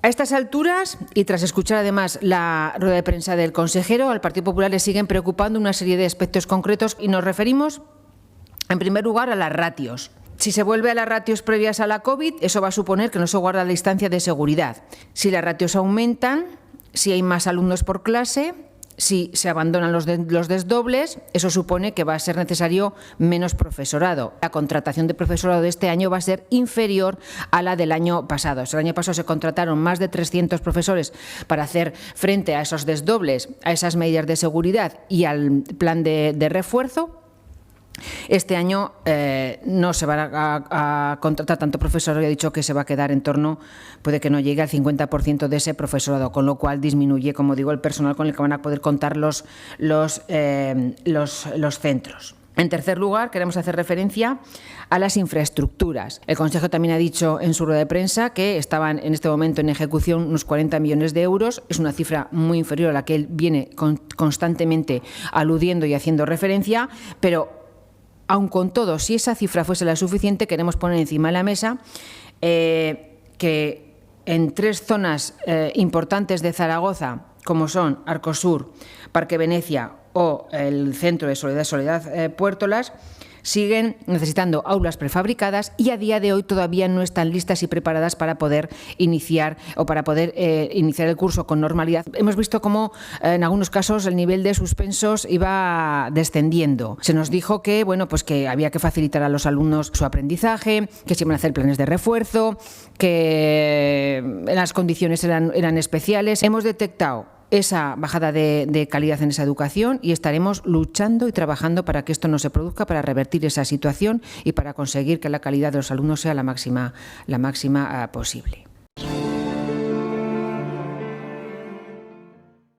A estas alturas, y tras escuchar además la rueda de prensa del consejero, al Partido Popular le siguen preocupando una serie de aspectos concretos y nos referimos, en primer lugar, a las ratios. Si se vuelve a las ratios previas a la COVID, eso va a suponer que no se guarda la distancia de seguridad. Si las ratios aumentan, si hay más alumnos por clase, si se abandonan los desdobles, eso supone que va a ser necesario menos profesorado. La contratación de profesorado de este año va a ser inferior a la del año pasado. El año pasado se contrataron más de 300 profesores para hacer frente a esos desdobles, a esas medidas de seguridad y al plan de refuerzo. Este año no se va a contratar tanto profesorado, y ha dicho que se va a quedar en torno, puede que no llegue al 50% de ese profesorado, con lo cual disminuye, como digo, el personal con el que van a poder contar los centros. En tercer lugar, queremos hacer referencia a las infraestructuras. El Consejo también ha dicho en su rueda de prensa que estaban en este momento en ejecución unos 40 millones de euros. Es una cifra muy inferior a la que él viene constantemente aludiendo y haciendo referencia, pero aun con todo, si esa cifra fuese la suficiente, queremos poner encima de la mesa que en 3 zonas importantes de Zaragoza, como son Arcosur, Parque Venecia o el centro de Soledad Puertolas, siguen necesitando aulas prefabricadas y a día de hoy todavía no están listas y preparadas para poder iniciar iniciar el curso con normalidad. Hemos visto cómo en algunos casos el nivel de suspensos iba descendiendo. Se nos dijo que, pues que había que facilitar a los alumnos su aprendizaje, que se iban a hacer planes de refuerzo, que las condiciones eran especiales. Hemos detectado esa bajada de calidad en esa educación y estaremos luchando y trabajando para que esto no se produzca, para revertir esa situación y para conseguir que la calidad de los alumnos sea la máxima posible.